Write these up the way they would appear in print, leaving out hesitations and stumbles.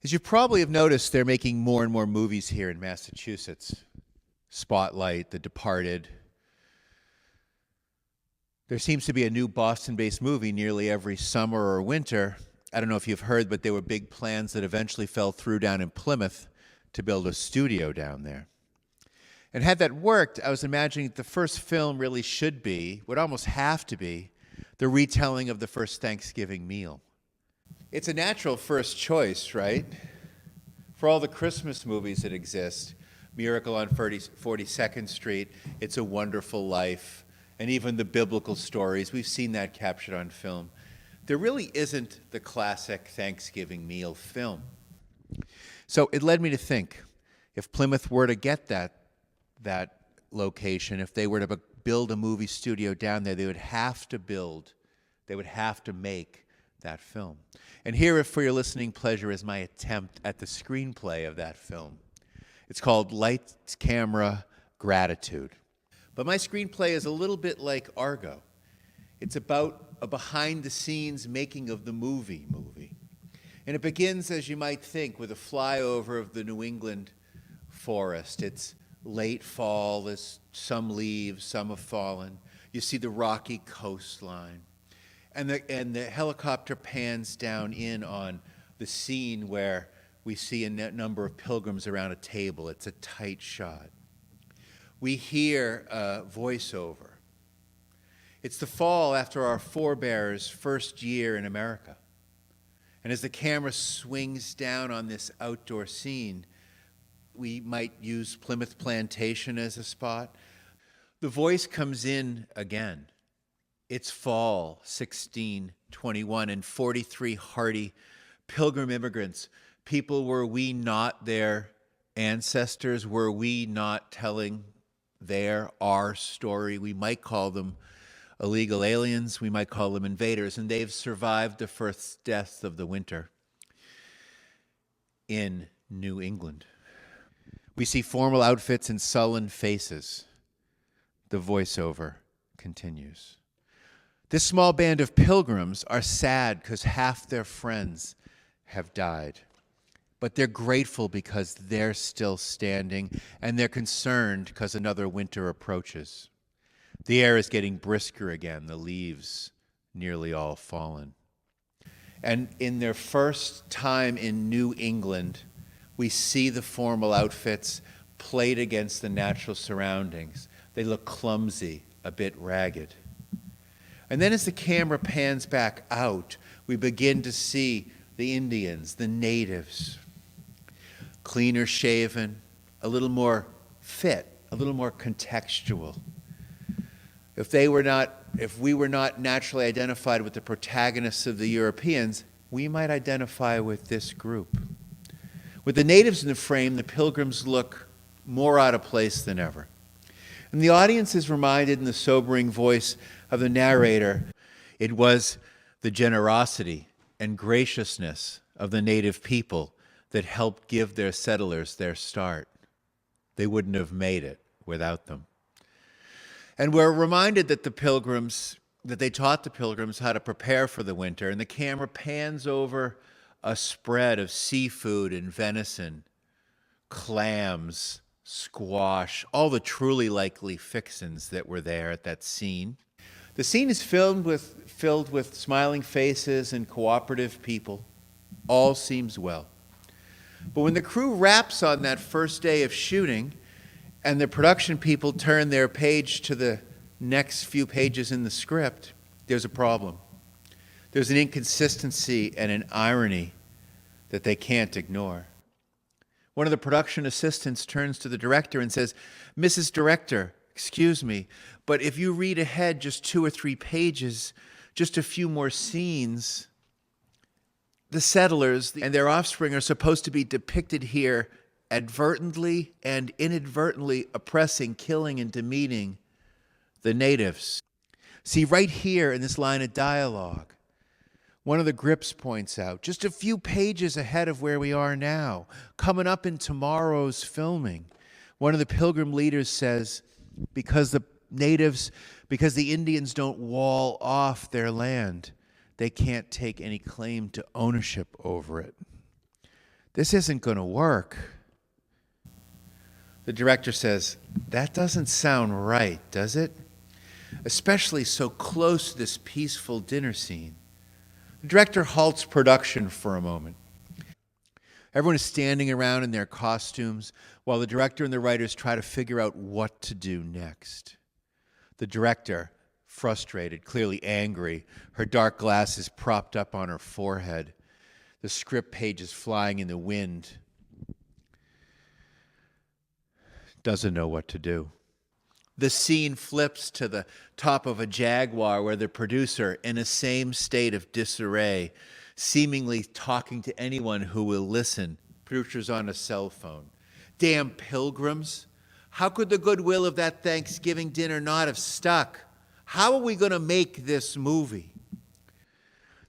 As you probably have noticed, they're making more and more movies here in Massachusetts. Spotlight, The Departed. There seems to be a new Boston-based movie nearly every summer or winter. I don't know if you've heard, but there were big plans that eventually fell through down in Plymouth to build a studio down there. And had that worked, I was imagining the first film really should be, would almost have to be, the retelling of the first Thanksgiving meal. It's a natural first choice, right? For all the Christmas movies that exist, Miracle on 42nd Street, It's a Wonderful Life, and even the biblical stories, we've seen that captured on film. There really isn't the classic Thanksgiving meal film. So it led me to think, if Plymouth were to get that location, if they were to build a movie studio down there, they would have to make that film. And here, for your listening pleasure, is my attempt at the screenplay of that film. It's called Lights, Camera, Gratitude. But my screenplay is a little bit like Argo. It's about a behind-the-scenes making of the movie. And it begins, as you might think, with a flyover of the New England forest. It's late fall, there's some leaves, some have fallen. You see the rocky coastline. And the helicopter pans down in on the scene where we see a number of pilgrims around a table. It's a tight shot. We hear a voiceover. It's the fall after our forebears' first year in America. And as the camera swings down on this outdoor scene, we might use Plymouth Plantation as a spot. The voice comes in again. It's fall, 1621, and 43 hardy pilgrim immigrants. People, were we not their ancestors? Were we not telling our story? We might call them illegal aliens. We might call them invaders. And they've survived the first death of the winter in New England. We see formal outfits and sullen faces. The voiceover continues. This small band of pilgrims are sad because half their friends have died. But they're grateful because they're still standing, and they're concerned because another winter approaches. The air is getting brisker again, the leaves nearly all fallen. And in their first time in New England, we see the formal outfits played against the natural surroundings. They look clumsy, a bit ragged. And then as the camera pans back out, we begin to see the Indians, the natives, cleaner shaven, a little more fit, a little more contextual. If we were not naturally identified with the protagonists of the Europeans, we might identify with this group. With the natives in the frame, the pilgrims look more out of place than ever. And the audience is reminded in the sobering voice of the narrator, it was the generosity and graciousness of the native people that helped give their settlers their start. They wouldn't have made it without them. And we're reminded that they taught the pilgrims how to prepare for the winter, and the camera pans over a spread of seafood and venison, clams, squash, all the truly likely fixins that were there at that scene. The scene is filled with smiling faces and cooperative people. All seems well. But when the crew wraps on that first day of shooting and the production people turn their page to the next few pages in the script, there's a problem. There's an inconsistency and an irony that they can't ignore. One of the production assistants turns to the director and says, "Mrs. Director, excuse me, but if you read ahead just 2 or 3 pages, just a few more scenes, the settlers and their offspring are supposed to be depicted here advertently and inadvertently oppressing, killing, and demeaning the natives." See, right here in this line of dialogue, one of the grips points out, just a few pages ahead of where we are now, coming up in tomorrow's filming, one of the pilgrim leaders says, because the Indians don't wall off their land, they can't take any claim to ownership over it. This isn't going to work. The director says, that doesn't sound right, does it? Especially so close to this peaceful dinner scene. The director halts production for a moment. Everyone is standing around in their costumes while the director and the writers try to figure out what to do next. The director, frustrated, clearly angry, her dark glasses propped up on her forehead, the script pages flying in the wind, doesn't know what to do. The scene flips to the top of a Jaguar where the producer, in a same state of disarray, seemingly talking to anyone who will listen. Producer's on a cell phone. Damn pilgrims. How could the goodwill of that Thanksgiving dinner not have stuck? How are we going to make this movie?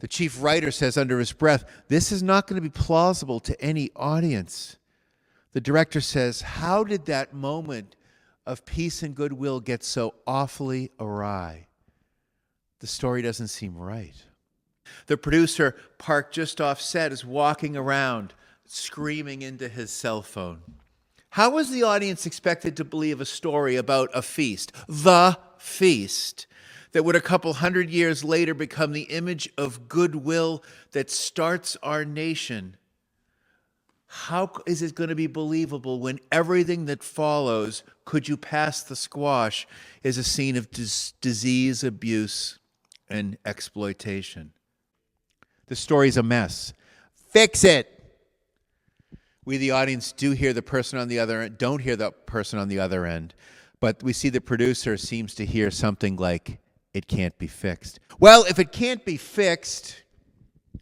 The chief writer says under his breath, this is not going to be plausible to any audience. The director says, how did that moment of peace and goodwill get so awfully awry? The story doesn't seem right. The producer, parked just off set, is walking around, screaming into his cell phone. How was the audience expected to believe a story about a feast, the feast, that would a couple hundred years later become the image of goodwill that starts our nation? How is it going to be believable when everything that follows, could you pass the squash, is a scene of disease, abuse, and exploitation? The story's a mess. Fix it! We, the audience, do hear the person on the other end, don't hear the person on the other end, but we see the producer seems to hear something like, it can't be fixed. Well, if it can't be fixed,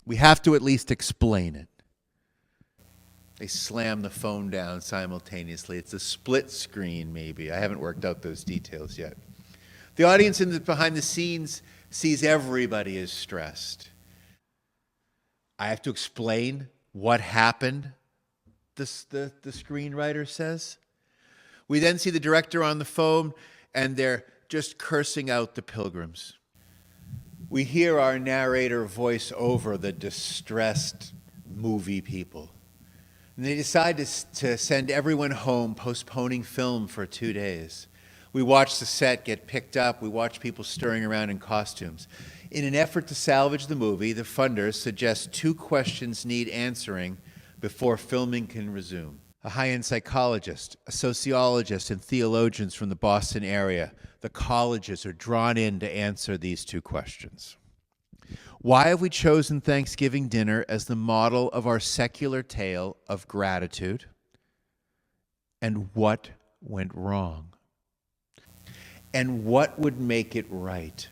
we have to at least explain it. They slam the phone down simultaneously. It's a split screen, maybe. I haven't worked out those details yet. The audience behind the scenes sees everybody is stressed. I have to explain what happened, the screenwriter says. We then see the director on the phone, and they're just cursing out the pilgrims. We hear our narrator voice over the distressed movie people. And they decide to send everyone home, postponing film for 2 days. We watch the set get picked up. We watch people stirring around in costumes. In an effort to salvage the movie, the funders suggest 2 questions need answering before filming can resume. A high-end psychologist, a sociologist, and theologians from the Boston area, the colleges, are drawn in to answer these 2 questions. Why have we chosen Thanksgiving dinner as the model of our secular tale of gratitude? And what went wrong? And what would make it right?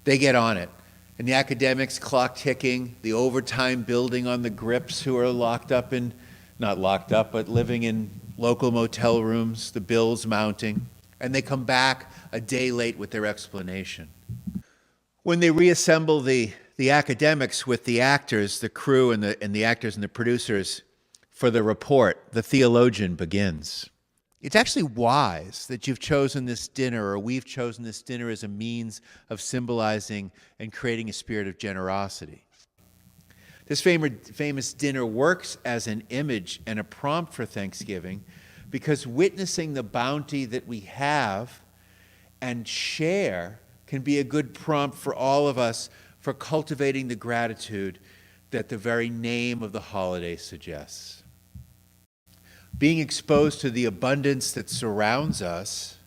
They get on it. And the academics, clock ticking, the overtime building on the grips who are locked up in, not locked up, but living in local motel rooms, the bills mounting. And they come back a day late with their explanation. When they reassemble the academics with the actors, the crew, and the actors and the producers for the report, the theologian begins. It's actually wise that you've chosen this dinner, or we've chosen this dinner, as a means of symbolizing and creating a spirit of generosity. This famous dinner works as an image and a prompt for Thanksgiving because witnessing the bounty that we have and share can be a good prompt for all of us for cultivating the gratitude that the very name of the holiday suggests. Being exposed to the abundance that surrounds us,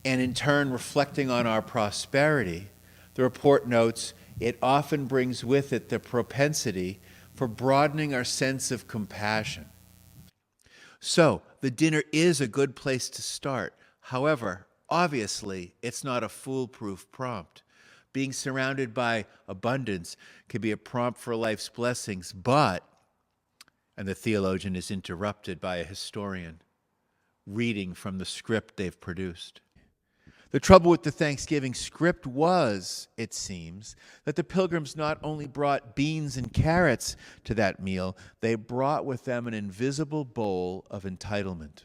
and in turn reflecting on our prosperity, the report notes it often brings with it the propensity for broadening our sense of compassion. So, the dinner is a good place to start. However, obviously, it's not a foolproof prompt. Being surrounded by abundance can be a prompt for life's blessings, but, and the theologian is interrupted by a historian reading from the script they've produced. The trouble with the Thanksgiving script was, it seems, that the pilgrims not only brought beans and carrots to that meal, they brought with them an invisible bowl of entitlement.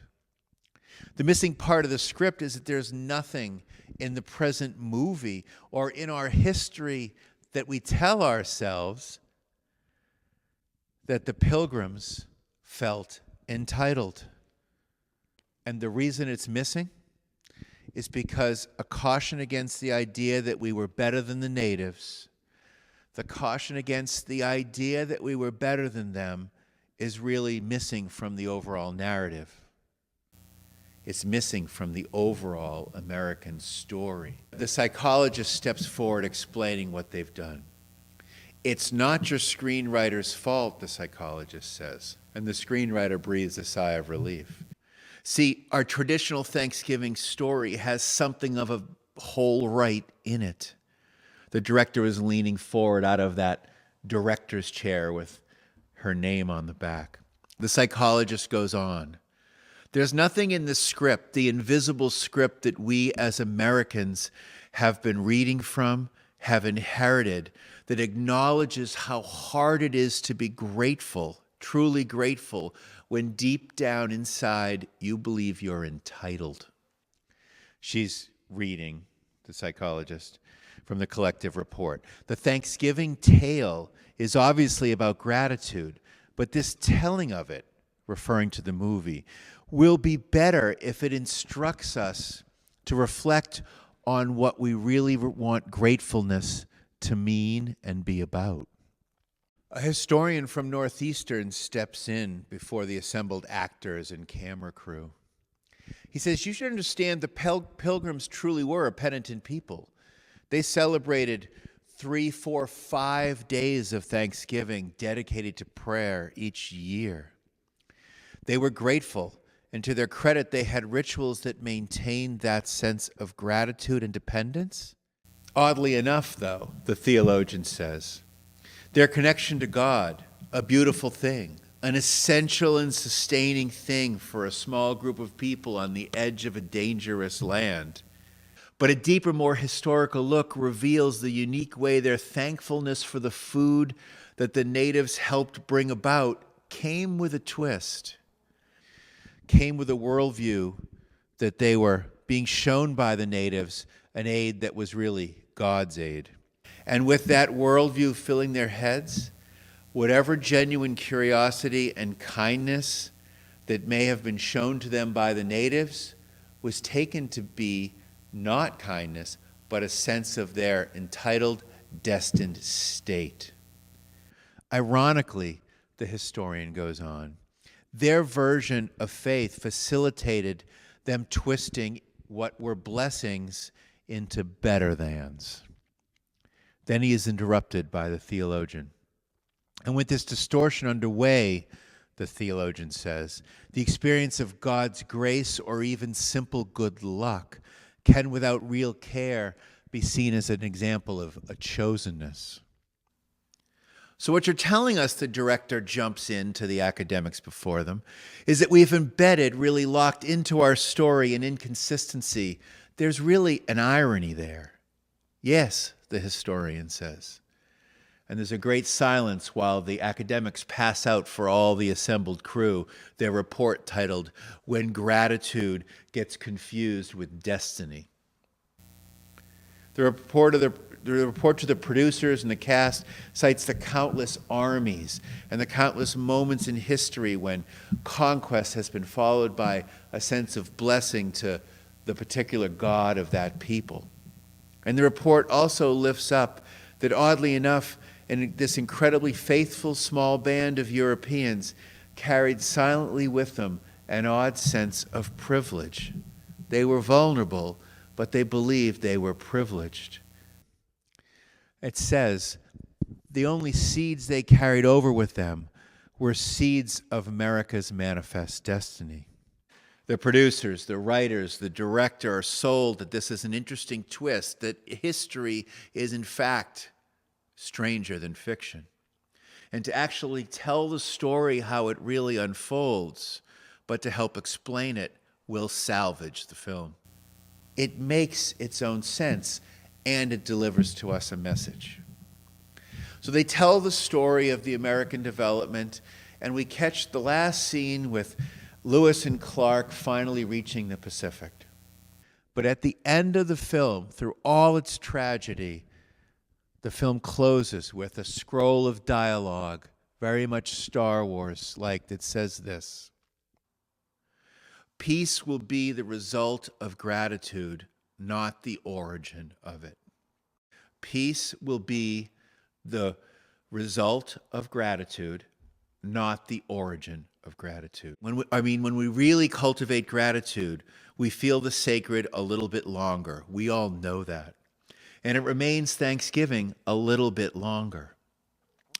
The missing part of the script is that there's nothing in the present movie or in our history that we tell ourselves that the Pilgrims felt entitled. And the reason it's missing is because a caution against the idea that we were better than the natives, the caution against the idea that we were better than them, is really missing from the overall narrative. It's missing from the overall American story. The psychologist steps forward explaining what they've done. It's not your screenwriter's fault, the psychologist says, and the screenwriter breathes a sigh of relief. See, our traditional Thanksgiving story has something of a whole right in it. The director is leaning forward out of that director's chair with her name on the back. The psychologist goes on. There's nothing in the script, the invisible script that we as Americans have been reading from, have inherited, that acknowledges how hard it is to be grateful, truly grateful, when deep down inside you believe you're entitled. She's reading, the psychologist, from the collective report. The Thanksgiving tale is obviously about gratitude, but this telling of it, referring to the movie, will be better if it instructs us to reflect on what we really want gratefulness to mean and be about. A historian from Northeastern steps in before the assembled actors and camera crew. He says, you should understand the Pilgrims truly were a penitent people. They celebrated 3, 4, 5 days of Thanksgiving dedicated to prayer each year. They were grateful, and to their credit, they had rituals that maintained that sense of gratitude and dependence. Oddly enough, though, the theologian says, their connection to God, a beautiful thing, an essential and sustaining thing for a small group of people on the edge of a dangerous land. But a deeper, more historical look reveals the unique way their thankfulness for the food that the natives helped bring about came with a twist, came with a worldview that they were being shown by the natives an aid that was really God's aid. And with that worldview filling their heads, whatever genuine curiosity and kindness that may have been shown to them by the natives was taken to be not kindness, but a sense of their entitled, destined state. Ironically, the historian goes on, their version of faith facilitated them twisting what were blessings into better-thans. Then he is interrupted by the theologian. And with this distortion underway, the theologian says, the experience of God's grace or even simple good luck can, without real care, be seen as an example of a chosenness. So what you're telling us, the director jumps into the academics before them, is that we've embedded, really locked into our story, an inconsistency. There's really an irony there. Yes, the historian says. And there's a great silence while the academics pass out for all the assembled crew their report titled, When Gratitude Gets Confused with Destiny. The report to the producers and the cast cites the countless armies and the countless moments in history when conquest has been followed by a sense of blessing to the particular god of that people. And the report also lifts up that, oddly enough, this incredibly faithful small band of Europeans carried silently with them an odd sense of privilege. They were vulnerable, but they believed they were privileged. It says the only seeds they carried over with them were seeds of America's manifest destiny. The producers, the writers, the director are sold that this is an interesting twist, that history is in fact stranger than fiction. And to actually tell the story how it really unfolds, but to help explain it, will salvage the film. It makes its own sense, and it delivers to us a message. So they tell the story of the American development, and we catch the last scene with Lewis and Clark finally reaching the Pacific. But at the end of the film, through all its tragedy, the film closes with a scroll of dialogue very much Star Wars-like, that says this: peace will be the result of gratitude, not the origin of it. Peace will be the result of gratitude, not the origin of gratitude. When we really cultivate gratitude, we feel the sacred a little bit longer. We all know that. And it remains Thanksgiving a little bit longer.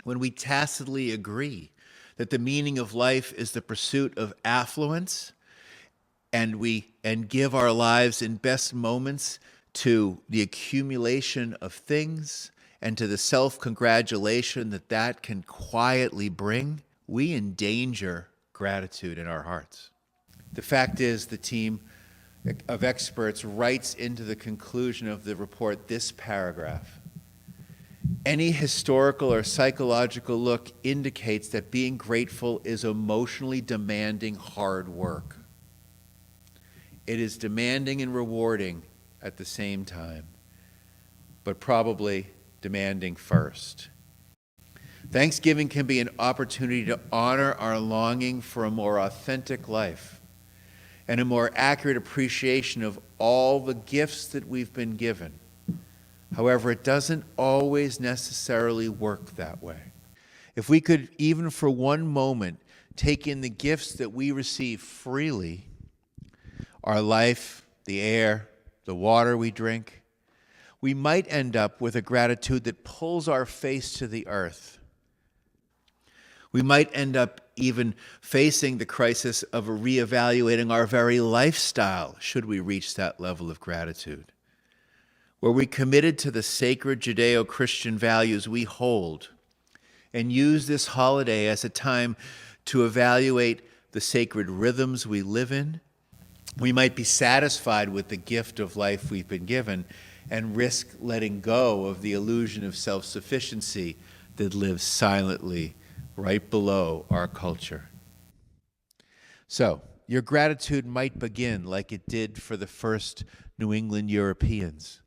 When we tacitly agree that the meaning of life is the pursuit of affluence, and give our lives in best moments to the accumulation of things and to the self-congratulation that that can quietly bring, we endanger gratitude in our hearts. The fact is, the team of experts writes into the conclusion of the report this paragraph: any historical or psychological look indicates that being grateful is emotionally demanding hard work. It is demanding and rewarding at the same time, but probably demanding first. Thanksgiving can be an opportunity to honor our longing for a more authentic life and a more accurate appreciation of all the gifts that we've been given. However, it doesn't always necessarily work that way. If we could, even for one moment, take in the gifts that we receive freely, our life, the air, the water we drink, we might end up with a gratitude that pulls our face to the earth. We might end up even facing the crisis of reevaluating our very lifestyle should we reach that level of gratitude. Were we committed to the sacred Judeo-Christian values we hold and use this holiday as a time to evaluate the sacred rhythms we live in, we might be satisfied with the gift of life we've been given and risk letting go of the illusion of self-sufficiency that lives silently right below our culture. So, your gratitude might begin like it did for the first New England Europeans,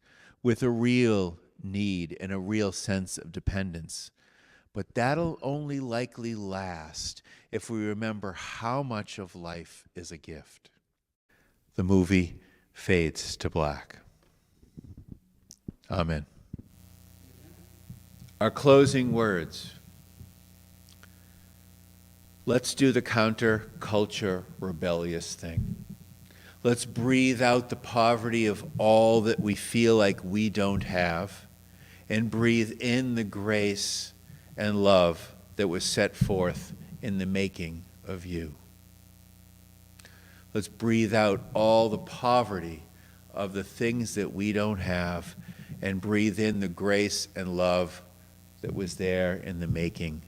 with a real need and a real sense of dependence. But that'll only likely last if we remember how much of life is a gift. The movie fades to black. Amen. Our closing words. Let's do the counter-culture rebellious thing. Let's breathe out the poverty of all that we feel like we don't have, and breathe in the grace and love that was set forth in the making of you. Let's breathe out all the poverty of the things that we don't have, and breathe in the grace and love that was there in the making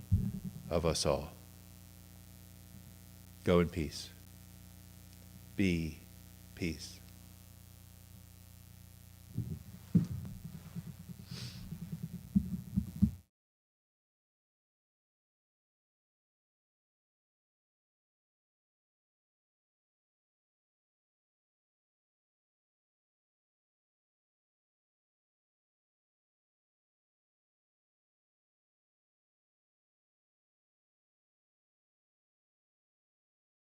of us all. Go in peace. Be peace.